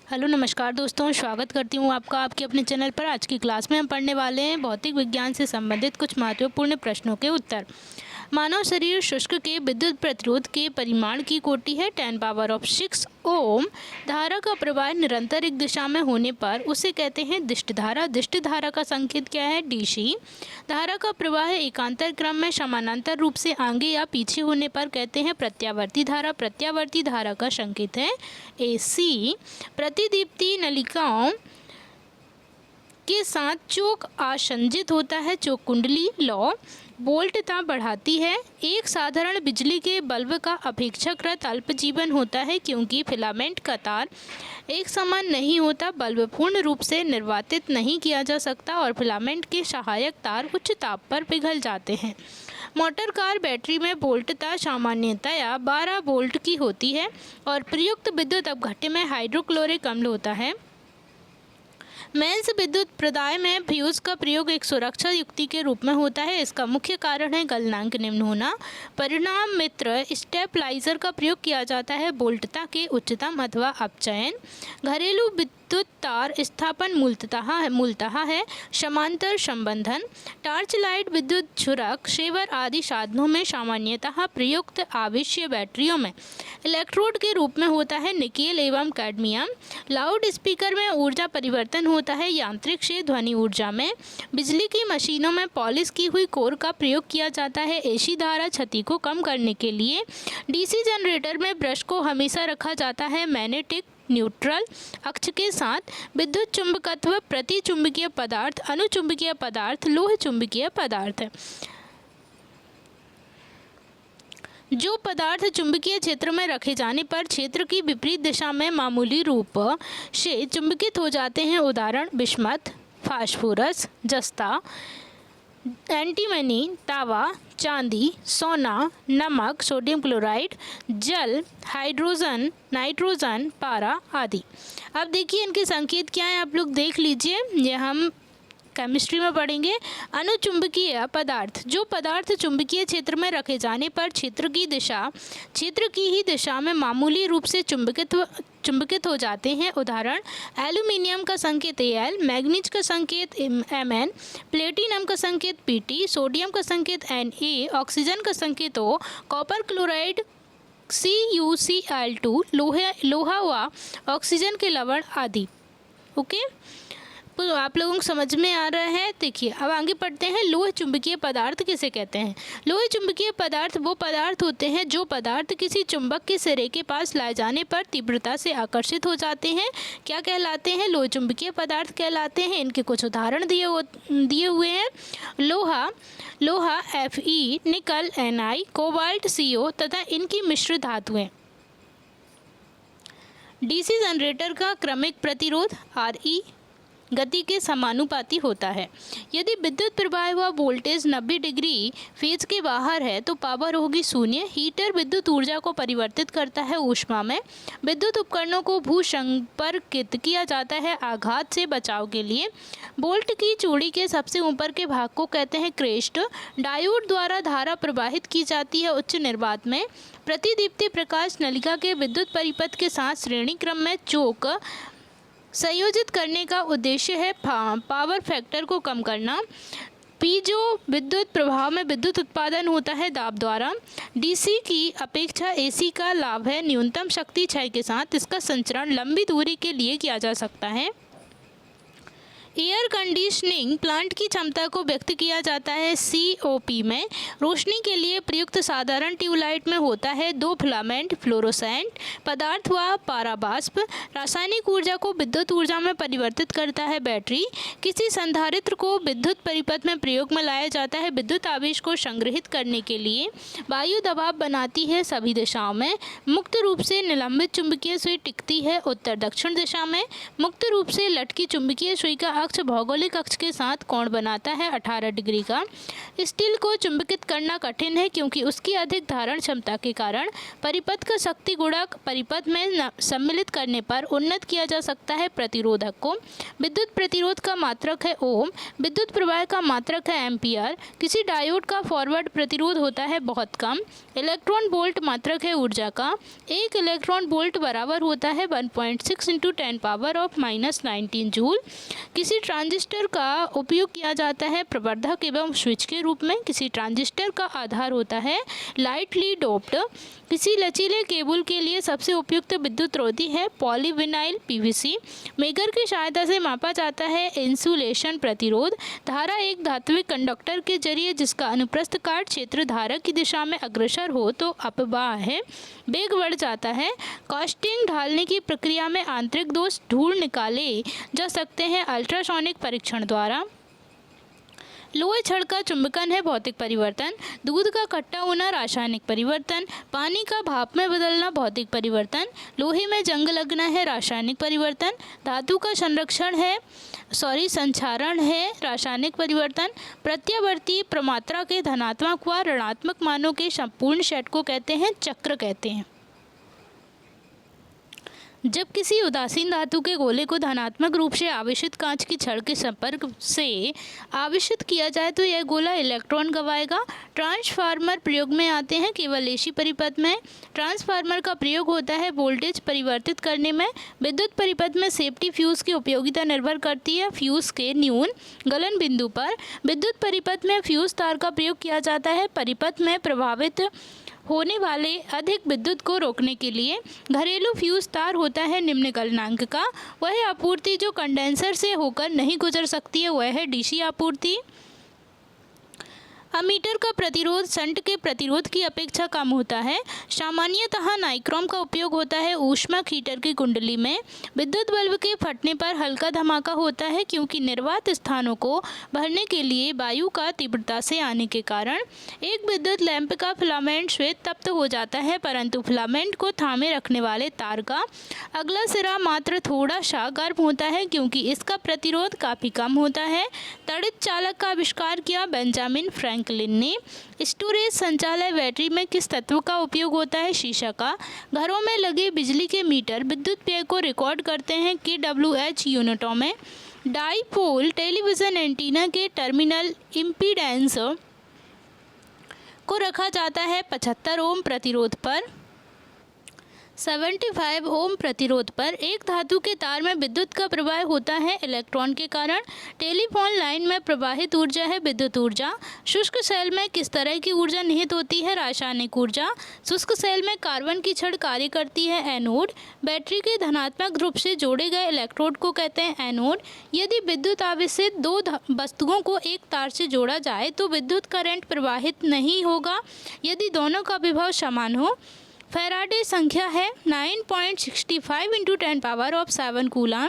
Hello नमस्कार दोस्तों, स्वागत करती हूँ आपका आपके अपने चैनल पर। आज की क्लास में हम पढ़ने वाले हैं भौतिक विज्ञान से संबंधित कुछ महत्वपूर्ण प्रश्नों के उत्तर। मानव शरीर शुष्क के विद्युत प्रतिरोध के परिमाण की कोटि है 10⁻⁶ ओम। धारा का प्रवाह निरंतर एक दिशा में होने पर उसे कहते हैं दिष्ट धारा। दिष्ट धारा का संकेत क्या है? डीसी। धारा का प्रवाह एकांतर क्रम में समानांतर रूप से आगे या पीछे होने पर कहते हैं प्रत्यावर्ती धारा। प्रत्यावर्ती धारा का संकेत है एसी। प्रतिदीप्ति नलिकाओं के साथ चोक आसंजित होता है। चोक कुंडली लौ वोल्टता बढ़ाती है। एक साधारण बिजली के बल्ब का अपेक्षाकृत अल्प जीवन होता है क्योंकि फिलामेंट का तार एक समान नहीं होता। बल्ब पूर्ण रूप से निर्वातित नहीं किया जा सकता और फिलामेंट के सहायक तार उच्च ताप पर पिघल जाते हैं। मोटर कार बैटरी में वोल्टता सामान्यतया 12 वोल्ट की होती है और प्रयुक्त विद्युत अपघट्य में हाइड्रोक्लोरिक अम्ल होता है। मेंस विद्युत प्रदाय में फ्यूज का प्रयोग एक सुरक्षा युक्ति के रूप में होता है। इसका मुख्य कारण है गलनांक निम्न होना। परिणाम मित्र स्टेबलाइजर का प्रयोग किया जाता है वोल्टता के उच्चतम अथवा अपचयन। घरेलू विद्युत तार स्थापन मूलतः है समांतर संबंधन। टार्च लाइट विद्युत झुरक शेवर आदि साधनों में सामान्यतः प्रयुक्त आवेश्य बैटरियों में इलेक्ट्रोड के रूप में होता है निकेल एवं कैडमियम। लाउड स्पीकर में ऊर्जा परिवर्तन होता है यांत्रिक से ध्वनि ऊर्जा में। बिजली की मशीनों में पॉलिश की हुई कोर का प्रयोग किया जाता है एसी धारा क्षति को कम करने के लिए। डीसी जनरेटर में ब्रश को हमेशा रखा जाता है मैग्नेटिक न्यूट्रल अक्ष के साथ। विद्युत चुंबकत्व प्रति चुंबकीय पदार्थ, अनुचुंबकीय पदार्थ, लोह चुंबकीय पदार्थ है। जो पदार्थ चुंबकीय क्षेत्र में रखे जाने पर क्षेत्र की विपरीत दिशा में मामूली रूप से चुंबकित हो जाते हैं। उदाहरण बिस्मथ, फास्फोरस, जस्ता, एंटीमनी, तावा, चांदी, सोना, नमक, सोडियम क्लोराइड, जल, हाइड्रोजन, नाइट्रोजन, पारा आदि। अब देखिए इनके संकेत क्या है, आप लोग देख लीजिए। ये हम केमिस्ट्री में पढ़ेंगे। अनुचुंबकीय पदार्थ, जो पदार्थ चुंबकीय क्षेत्र में रखे जाने पर क्षेत्र की ही दिशा में मामूली रूप से चुंबकित हो जाते हैं। उदाहरण एल्यूमिनियम का संकेत Al, मैग्नीज का संकेत Mn, प्लेटिनम का संकेत Pt, सोडियम का संकेत Na, ऑक्सीजन का संकेत O, कॉपर क्लोराइड CuCl2, लोहा व ऑक्सीजन के लवण आदि। ओके, तो आप लोगों को समझ में आ रहा है। देखिए अब आगे पढ़ते हैं। लोह चुंबकीय पदार्थ किसे कहते हैं? लोह चुंबकीय पदार्थ वो पदार्थ होते हैं जो पदार्थ किसी चुंबक के सिरे के पास लाए जाने पर तीव्रता से आकर्षित हो जाते हैं। क्या कहलाते हैं? लोह चुंबकीय पदार्थ कहलाते हैं। इनके कुछ उदाहरण दिए हुए हैं। लोहा Fe, निकल Ni, कोबाल्ट Co तथा इनकी मिश्र धातुएं। डीसी जनरेटर का क्रमिक प्रतिरोध Re गति के समानुपाती होता है। यदि विद्युत प्रवाह व वोल्टेज 90 डिग्री फेज के बाहर है तो पावर होगी 0। हीटर विद्युत ऊर्जा को परिवर्तित करता है ऊष्मा में। विद्युत उपकरणों को भूसंपर्कित किया जाता है आघात से बचाव के लिए। बोल्ट की चूड़ी के सबसे ऊपर के भाग को कहते हैं क्रेस्ट। डायोड द्वारा धारा प्रवाहित की जाती है उच्च निर्वात में। प्रतिदीप्ति प्रकाश नलिका के विद्युत परिपथ के साथ श्रेणी क्रम में चोक संयोजित करने का उद्देश्य है पावर फैक्टर को कम करना। पीजो विद्युत प्रभाव में विद्युत उत्पादन होता है दाब द्वारा। डीसी की अपेक्षा एसी का लाभ है न्यूनतम शक्ति क्षय के साथ इसका संचरण लंबी दूरी के लिए किया जा सकता है। एयर कंडीशनिंग प्लांट की क्षमता को व्यक्त किया जाता है COP में। रोशनी के लिए प्रयुक्त साधारण ट्यूबलाइट में होता है 2 फिलामेंट फ्लोरोसेंट पदार्थ व पाराबाष्प। रासायनिक ऊर्जा को विद्युत ऊर्जा में परिवर्तित करता है बैटरी। किसी संधारित्र को विद्युत परिपथ में प्रयोग में लाया जाता है विद्युत आवेश को संग्रहित करने के लिए। वायु दबाव बनाती है सभी दिशाओं में। मुक्त रूप से निलंबित चुंबकीय सुई टिकती है उत्तर दक्षिण दिशा में। मुक्त रूप से लटकी चुंबकीय सुई का अक्ष भौगोलिक अक्ष के साथ कोण बनाता है 18 डिग्री का। स्टील को चुंबकित करना कठिन है क्योंकि उसकी अधिक धारण क्षमता के कारण परिपथ का शक्ति गुणक परिपथ में सम्मिलित करने पर उन्नत किया जा सकता है प्रतिरोधक को। विद्युत प्रतिरोध का मात्रक है ओम, विद्युत प्रवाह का मात्रक है एम्पियर। किसी डायोड का फॉरवर्ड प्रतिरोध होता है बहुत कम। इलेक्ट्रॉन वोल्ट मात्रक है ऊर्जा का। एक इलेक्ट्रॉन वोल्ट बराबर होता है 1.6 × 10⁻⁻19 जूल। किसी ट्रांजिस्टर का उपयोग किया जाता है प्रवर्धक एवं स्विच के रूप में। किसी ट्रांजिस्टर का आधार होता है लाइटली डोप्ड। किसी लचीले केबल के लिए सबसे उपयुक्त विद्युत रोधी है पॉलीविनाइल पीवीसी। मेगर की सहायता से मापा जाता है इंसुलेशन प्रतिरोध। धारा एक धात्विक कंडक्टर के जरिए जिसका अनुप्रस्थ काट क्षेत्र धारा की दिशा में अग्रसर हो तो अपवाह है, वेग बढ़ जाता है। कास्टिंग ढालने की प्रक्रिया में आंतरिक दोष ढूंढ निकाले जा सकते हैं अल्ट्रासोनिक परीक्षण द्वारा। लोहे छड़ का चुंबकन है भौतिक परिवर्तन। दूध का खट्टा होना रासायनिक परिवर्तन। पानी का भाप में बदलना भौतिक परिवर्तन। लोहे में जंग लगना है रासायनिक परिवर्तन। धातु का संक्षारण है रासायनिक परिवर्तन। प्रत्यावर्ती प्रमात्रा के धनात्मक व ऋणात्मक मानों के संपूर्ण सेट को कहते हैं चक्र कहते हैं। जब किसी उदासीन धातु के गोले को धनात्मक रूप से आवेशित कांच की छड़ के संपर्क से आवेशित किया जाए तो यह गोला इलेक्ट्रॉन गंवाएगा। ट्रांसफार्मर प्रयोग में आते हैं केवल एसी परिपथ में। ट्रांसफार्मर का प्रयोग होता है वोल्टेज परिवर्तित करने में। विद्युत परिपथ में सेफ्टी फ्यूज की उपयोगिता निर्भर करती है फ्यूज के न्यून गलन बिंदु पर। विद्युत परिपथ में फ्यूज तार का प्रयोग किया जाता है परिपथ में प्रभावित होने वाले अधिक विद्युत को रोकने के लिए। घरेलू फ्यूज तार होता है निम्न गलनांक का। वह आपूर्ति जो कंडेंसर से होकर नहीं गुजर सकती है वह है डीसी आपूर्ति। अमीटर का प्रतिरोध शंट के प्रतिरोध की अपेक्षा कम होता है। सामान्यतः नाइक्रोम का उपयोग होता है ऊष्मक हीटर की कुंडली में। विद्युत बल्ब के फटने पर हल्का धमाका होता है क्योंकि निर्वात स्थानों को भरने के लिए वायु का तीव्रता से आने के कारण। एक विद्युत लैंप का फिलामेंट श्वेत तप्त हो जाता है परंतु फिलामेंट को थामे रखने वाले तार का अगला सिरा मात्र थोड़ा सा गर्म होता है क्योंकि इसका प्रतिरोध काफ़ी कम होता है। तड़ित चालक का आविष्कार किया बेंजामिन फ्रैंकलिन ने। स्टोरेज संचालक बैटरी में किस तत्व का उपयोग होता है शीशा का। घरों में लगे बिजली के मीटर विद्युत व्यय को रिकॉर्ड करते हैं kWh यूनिटों में। डाईपोल टेलीविज़न एंटीना के टर्मिनल इम्पीडेंस को रखा जाता है 75 ओम प्रतिरोध पर। 75 ओम प्रतिरोध पर। एक धातु के तार में विद्युत का प्रवाह होता है इलेक्ट्रॉन के कारण। टेलीफोन लाइन में प्रवाहित ऊर्जा है विद्युत ऊर्जा। शुष्क सेल में किस तरह की ऊर्जा निहित होती है रासायनिक ऊर्जा। शुष्क सेल में कार्बन की छड़ कार्य करती है एनोड। बैटरी के धनात्मक ध्रुव से जोड़े गए इलेक्ट्रोड को कहते हैं एनोड। यदि विद्युत आवेशित दो वस्तुओं को एक तार से जोड़ा जाए तो विद्युत करंट प्रवाहित नहीं होगा यदि दोनों का विभव समान हो। फैराडे संख्या है 9.65 × 10⁻⁷ कूलाम।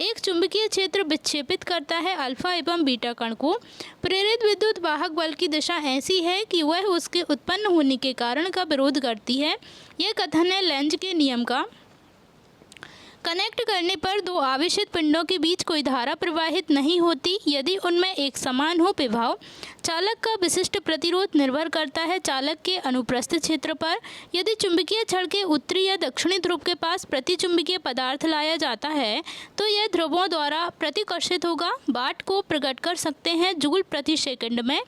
एक चुंबकीय क्षेत्र विक्षेपित करता है अल्फा एवं बीटा कण को। प्रेरित विद्युत वाहक बल की दिशा ऐसी है कि वह उसके उत्पन्न होने के कारण का विरोध करती है। यह कथन है लेंज के नियम का। कनेक्ट करने पर दो आवेशित पिंडों के बीच कोई धारा प्रवाहित नहीं होती यदि उनमें एक समान हो विभव। चालक का विशिष्ट प्रतिरोध निर्भर करता है चालक के अनुप्रस्थ क्षेत्र पर। यदि चुंबकीय छड़ के उत्तरी या दक्षिणी ध्रुव के पास प्रतिचुंबकीय पदार्थ लाया जाता है तो यह ध्रुवों द्वारा प्रतिकर्षित होगा। वाट को प्रकट कर सकते हैं जूल प्रति सेकंड में।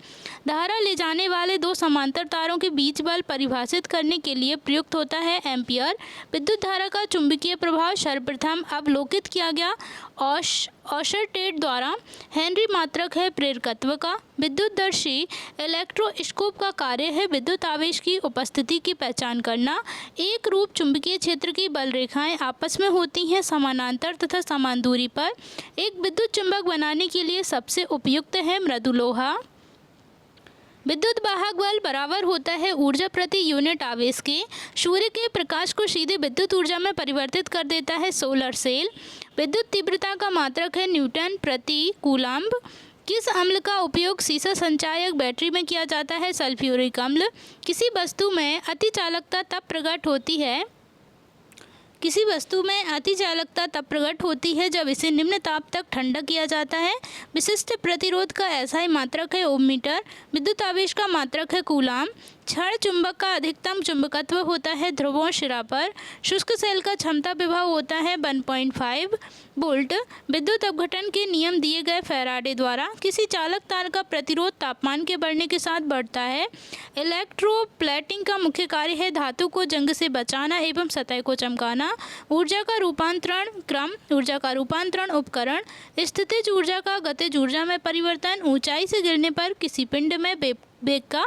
धारा ले जाने वाले दो समांतर तारों के बीच बल परिभाषित करने के लिए प्रयुक्त होता है एम्पियर। विद्युत धारा का चुंबकीय प्रभाव सर्वप्रथम अवलोकित किया गया ऑशरटेट द्वारा। हेनरी मात्रक है प्रेरकत्व का। विद्युतदर्शी इलेक्ट्रोस्कोप का कार्य है विद्युत आवेश की उपस्थिति की पहचान करना। एक रूप चुंबकीय क्षेत्र की बल रेखाएं आपस में होती हैं समानांतर तथा समान दूरी पर। एक विद्युत चुंबक बनाने के लिए सबसे उपयुक्त है मृदु लोहा। विद्युत वाहक बल बराबर होता है ऊर्जा प्रति यूनिट आवेश के। सूर्य के प्रकाश को सीधे विद्युत ऊर्जा में परिवर्तित कर देता है सोलर सेल। विद्युत तीव्रता का मात्रक है न्यूटन प्रति कूलम्ब। किस अम्ल का उपयोग सीसा संचायक बैटरी में किया जाता है सल्फ्यूरिक अम्ल। किसी वस्तु में अति चालकता तब प्रकट होती है किसी वस्तु में अति चालकता तब प्रकट होती है जब इसे निम्न ताप तक ठंडा किया जाता है। विशिष्ट प्रतिरोध का ऐसा ही मात्रक है ओम मीटर। विद्युत आवेश का मात्रक है कूलाम। क्षण चुंबक का अधिकतम चुंबकत्व होता है ध्रुवों शिरा पर। शुष्क सेल का क्षमता विभव होता है 1.5 वोल्ट। विद्युत अपघटन के नियम दिए गए फैराडे द्वारा। किसी चालक तार का प्रतिरोध तापमान के बढ़ने के साथ बढ़ता है। इलेक्ट्रोप्लेटिंग का मुख्य कार्य है धातु को जंग से बचाना एवं सतह को चमकाना। ऊर्जा का रूपांतरण क्रम, ऊर्जा का रूपांतरण उपकरण, स्थितिज ऊर्जा का गतिज ऊर्जा में परिवर्तन, ऊंचाई से गिरने पर किसी पिंड में वेग का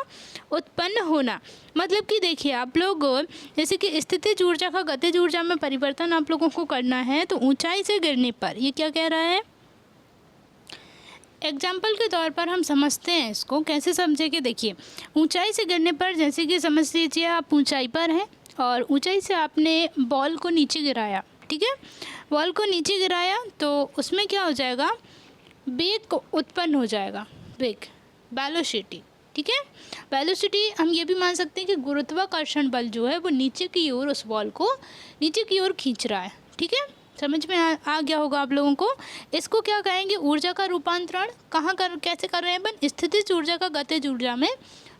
उत्पन्न होना। मतलब कि देखिए आप लोग, जैसे कि स्थितिज ऊर्जा का गतिज ऊर्जा में परिवर्तन आप लोगों को करना है, तो ऊंचाई से गिरने पर ये क्या कह रहा है। एग्जाम्पल के तौर पर हम समझते हैं इसको, कैसे समझेंगे। देखिए ऊंचाई से गिरने पर, जैसे कि समझ लीजिए आप ऊंचाई पर हैं और ऊंचाई से आपने बॉल को नीचे गिराया, ठीक है। बॉल को नीचे गिराया तो उसमें क्या हो जाएगा, वेग को उत्पन्न हो जाएगा, वेग, वेलोसिटी, ठीक है। वेलोसिटी हम ये भी मान सकते हैं कि गुरुत्वाकर्षण बल जो है वो नीचे की ओर उस बॉल को नीचे की ओर खींच रहा है, ठीक है। समझ में आ गया होगा आप लोगों को। इसको क्या कहेंगे, ऊर्जा का रूपांतरण कैसे कर रहे हैं अपन, स्थितिज ऊर्जा का गतिज ऊर्जा में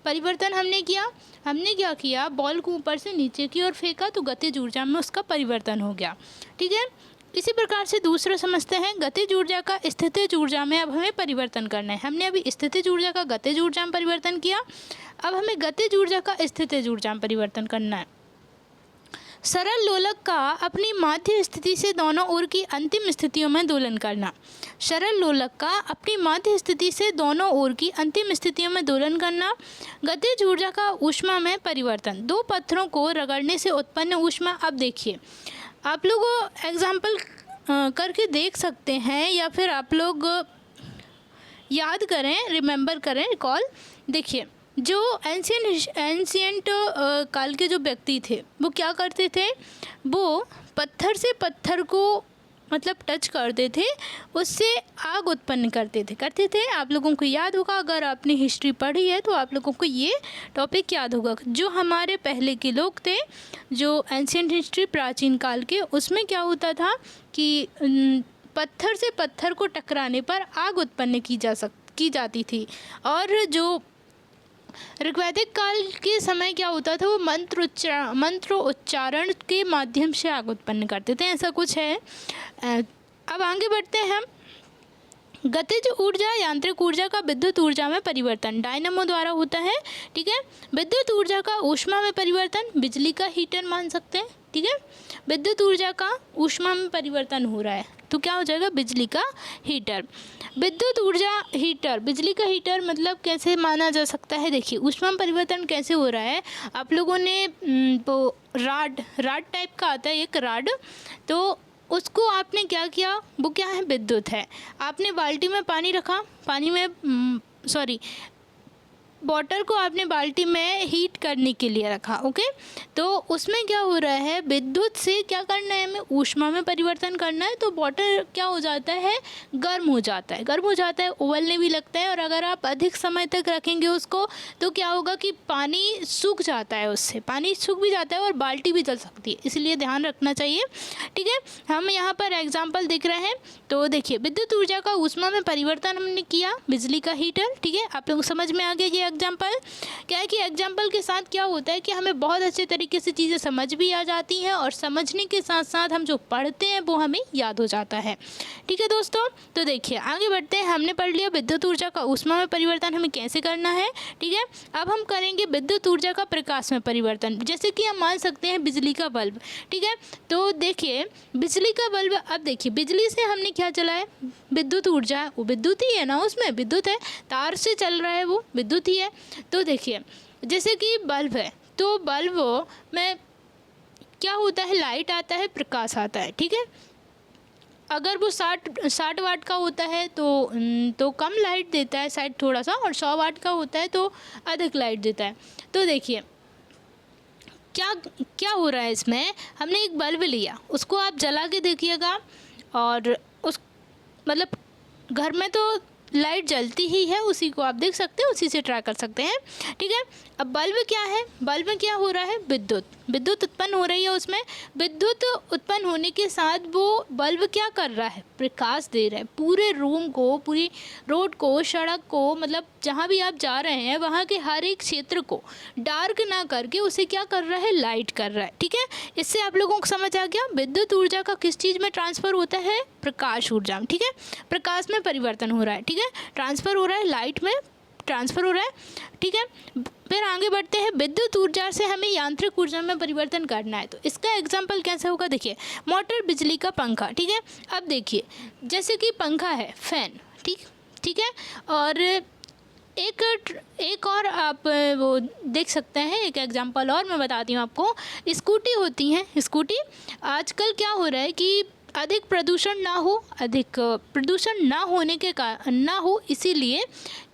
परिवर्तन हमने क्या किया, बॉल को ऊपर से नीचे की ओर फेंका तो गतिज ऊर्जा में उसका परिवर्तन हो गया, ठीक है। इसी प्रकार से दूसरा समझते हैं, गतिज ऊर्जा का स्थितिज ऊर्जा में अब हमें परिवर्तन करना है। हमने अभी स्थितिज ऊर्जा का गतिज ऊर्जा में परिवर्तन किया, अब हमें गतिज ऊर्जा का स्थितिज ऊर्जा में परिवर्तन करना है। सरल लोलक का अपनी माध्य स्थिति से दोनों ओर की अंतिम स्थितियों में दोलन करना। सरल लोलक का अपनी माध्य स्थिति से दोनों ओर की अंतिम स्थितियों में दोलन करना। गतिज ऊर्जा का ऊष्मा में परिवर्तन, दो पत्थरों को रगड़ने से उत्पन्न ऊष्मा। अब देखिए आप लोग एग्जाम्पल करके देख सकते हैं या फिर आप लोग याद करें, रिमेंबर करें, रिकॉल। देखिए जो एंशियंट काल के जो व्यक्ति थे वो क्या करते थे, वो पत्थर से पत्थर को मतलब टच करते थे, उससे आग उत्पन्न करते थे। आप लोगों को याद होगा, अगर आपने हिस्ट्री पढ़ी है तो आप लोगों को ये टॉपिक याद होगा। जो हमारे पहले के लोग थे, जो एंशियंट हिस्ट्री प्राचीन काल के, उसमें क्या होता था कि पत्थर से पत्थर को टकराने पर आग उत्पन्न की जाती थी। और जो ऋग्वैदिक काल के समय क्या होता था, वो मंत्र उच्चारण के माध्यम से आग उत्पन्न करते थे, ऐसा कुछ है। अब आगे बढ़ते हैं हम। गतिज ऊर्जा यांत्रिक ऊर्जा का विद्युत ऊर्जा में परिवर्तन डायनामो द्वारा होता है, ठीक है। विद्युत ऊर्जा का ऊष्मा में परिवर्तन बिजली का हीटर मान सकते हैं, ठीक है। विद्युत ऊर्जा का ऊष्मा में परिवर्तन हो रहा है तो क्या हो जाएगा, बिजली का हीटर। विद्युत ऊर्जा हीटर, बिजली का हीटर मतलब कैसे माना जा सकता है। देखिए ऊष्मा में परिवर्तन कैसे हो रहा है, आप लोगों ने वो राड टाइप का आता है एक राड, तो उसको आपने क्या किया, वो क्या है, विद्युत है। आपने बाल्टी में पानी रखा, वाटर को आपने बाल्टी में हीट करने के लिए रखा, ओके। तो उसमें क्या हो रहा है, विद्युत से क्या करना है, हमें ऊष्मा में परिवर्तन करना है। तो वाटर क्या हो जाता है, गर्म हो जाता है, उबलने भी लगता है। और अगर आप अधिक समय तक रखेंगे उसको तो क्या होगा कि पानी सूख जाता है, उससे पानी सूख भी जाता है और बाल्टी भी जल सकती है, इसलिए ध्यान रखना चाहिए, ठीक है। हम यहाँ पर एग्जाम्पल दिख रहे हैं, तो देखिए विद्युत ऊर्जा का ऊष्मा में परिवर्तन हमने किया, बिजली का हीटर, ठीक है। आप लोग समझ में आ गया ये एग्जाम्पल। क्या है कि एग्जाम्पल के साथ क्या होता है कि हमें बहुत अच्छे तरीके से चीज़ें समझ भी आ जाती हैं और समझने के साथ साथ हम जो पढ़ते हैं वो हमें याद हो जाता है, ठीक है दोस्तों। तो देखिए आगे बढ़ते हैं, हमने पढ़ लिया विद्युत ऊर्जा का ऊष्मा में परिवर्तन हमें कैसे करना है, ठीक है। अब हम करेंगे विद्युत ऊर्जा का प्रकाश में परिवर्तन, जैसे कि हम मान सकते हैं बिजली का बल्ब, ठीक है। तो देखिए बिजली का बल्ब, अब देखिए बिजली से हमने क्या चलाया, विद्युत ऊर्जा, वो विद्युत ही है ना, उसमें विद्युत है, तार से चल रहा है वो विद्युत ही है। तो देखिए जैसे कि बल्ब है, तो बल्ब में क्या होता है, लाइट आता है, प्रकाश आता है, ठीक है। अगर वो 60 वाट का होता है तो कम लाइट देता है शायद थोड़ा सा, और 100 वाट का होता है तो अधिक लाइट देता है। तो देखिए क्या हो रहा है इसमें, हमने एक बल्ब लिया, उसको आप जला के देखिएगा, और उस मतलब घर में तो लाइट जलती ही है, उसी को आप देख सकते हैं, उसी से ट्राई कर सकते हैं। ठीक है, अब बल्ब क्या है, बल्ब में क्या हो रहा है, विद्युत उत्पन्न हो रही है। उसमें विद्युत उत्पन्न होने के साथ वो बल्ब क्या कर रहा है, प्रकाश दे रहा है पूरे रूम को, पूरी रोड को, सड़क को, मतलब जहाँ भी आप जा रहे हैं वहाँ के हर एक क्षेत्र को डार्क ना करके उसे क्या कर रहा है, लाइट कर रहा है। ठीक है, इससे आप लोगों को समझ आ गया विद्युत ऊर्जा का किस चीज़ में ट्रांसफ़र होता है, प्रकाश ऊर्जा में। ठीक है, प्रकाश में परिवर्तन हो रहा है। ठीक है, ट्रांसफ़र हो रहा है, लाइट में ट्रांसफ़र हो रहा है। ठीक है, फिर आगे बढ़ते हैं, विद्युत ऊर्जा से हमें यांत्रिक ऊर्जा में परिवर्तन करना है। तो इसका एग्जाम्पल कैसे होगा, देखिए मोटर, बिजली का पंखा। ठीक है, अब देखिए जैसे कि पंखा है, फैन, ठीक है, और एक और आप वो देख सकते हैं, एक एग्जांपल और मैं बताती हूँ आपको। स्कूटी होती हैं, स्कूटी आजकल क्या हो रहा है कि अधिक प्रदूषण ना होने के कारण ना हो, इसीलिए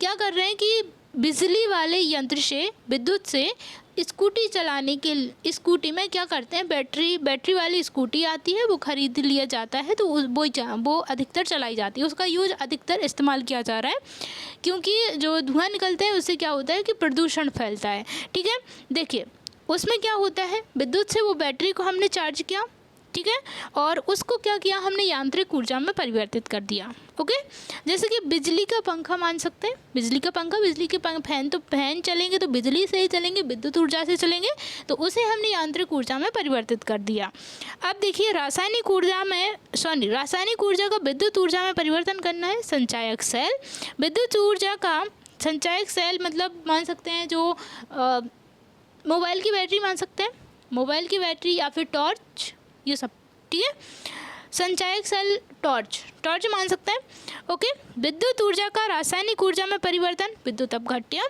क्या कर रहे हैं कि बिजली वाले यंत्र से, विद्युत से स्कूटी चलाने के, स्कूटी में क्या करते हैं, बैटरी वाली स्कूटी आती है, वो खरीद लिया जाता है, तो वो अधिकतर चलाई जाती है, उसका यूज अधिकतर इस्तेमाल किया जा रहा है, क्योंकि जो धुआं निकलता है उससे क्या होता है कि प्रदूषण फैलता है। ठीक है, देखिए उसमें क्या होता है, विद्युत से वो बैटरी को हमने चार्ज किया, ठीक है, और उसको क्या किया हमने, यांत्रिक ऊर्जा में परिवर्तित कर दिया। ओके, जैसे कि बिजली का पंखा मान सकते हैं, बिजली का पंखा, फैन, तो फैन चलेंगे तो बिजली से ही चलेंगे, विद्युत ऊर्जा से चलेंगे, तो उसे हमने यांत्रिक ऊर्जा में परिवर्तित कर दिया। अब देखिए रासायनिक ऊर्जा का विद्युत ऊर्जा में परिवर्तन करना है, संचायक सेल। विद्युत ऊर्जा का संचायक सेल मतलब मान सकते हैं जो मोबाइल की बैटरी मान सकते हैं, मोबाइल की बैटरी या फिर टॉर्च, ये सब। ठीक है, संचायक सेल टॉर्च मान सकते हैं। ओके, विद्युत ऊर्जा का रासायनिक ऊर्जा में परिवर्तन, विद्युत अपघट्य।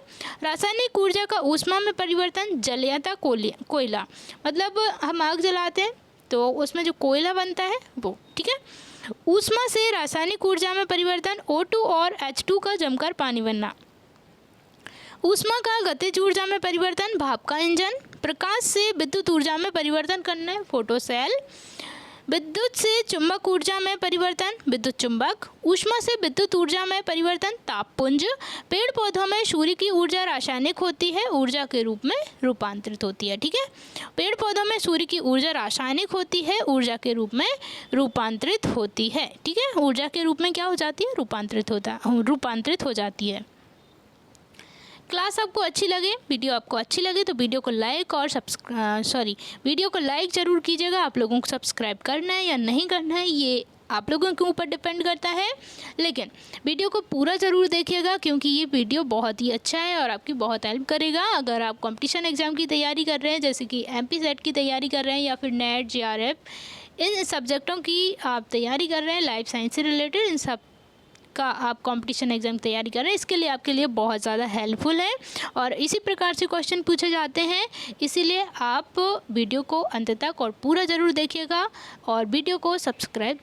रासायनिक ऊर्जा का ऊष्मा में परिवर्तन, जलयता कोयला, मतलब हम आग जलाते हैं तो उसमें जो कोयला बनता है वो। ठीक है, ऊष्मा से रासायनिक ऊर्जा में परिवर्तन, O2 और H2 का जमकर पानी बनना। ऊष्मा का गतिज ऊर्जा में परिवर्तन, भाप का इंजन। प्रकाश से विद्युत ऊर्जा में परिवर्तन करना है, फोटो सेल। विद्युत से चुंबक ऊर्जा में परिवर्तन, विद्युत चुंबक। ऊष्मा से विद्युत ऊर्जा में परिवर्तन, तापपुंज। पेड़ पौधों में सूर्य की ऊर्जा रासायनिक होती है, ऊर्जा के रूप में रूपांतरित होती है। ठीक है, पेड़ पौधों में सूर्य की ऊर्जा रासायनिक होती है, ऊर्जा के रूप में रूपांतरित होती है। ठीक है, ऊर्जा के रूप में क्या हो जाती है, रूपांतरित हो जाती है। क्लास आपको अच्छी लगे, वीडियो आपको अच्छी लगे तो वीडियो को लाइक ज़रूर कीजिएगा। आप लोगों को सब्सक्राइब करना है या नहीं करना है ये आप लोगों के ऊपर डिपेंड करता है, लेकिन वीडियो को पूरा ज़रूर देखिएगा क्योंकि ये वीडियो बहुत ही अच्छा है और आपकी बहुत हेल्प करेगा। अगर आप कंपटीशन एग्ज़ाम की तैयारी कर रहे हैं, जैसे कि MP सेट की तैयारी कर रहे हैं या फिर नेट, JRF, इन सब्जेक्टों की आप तैयारी कर रहे हैं, लाइफ साइंस से रिलेटेड, इन सब का आप कंपटीशन एग्जाम तैयारी कर रहे हैं, इसके लिए आपके लिए बहुत ज़्यादा हेल्पफुल है और इसी प्रकार से क्वेश्चन पूछे जाते हैं। इसीलिए आप वीडियो को अंत तक और पूरा ज़रूर देखिएगा और वीडियो को शेयर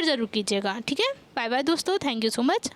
ज़रूर कीजिएगा। ठीक है, बाय बाय दोस्तों, थैंक यू सो मच।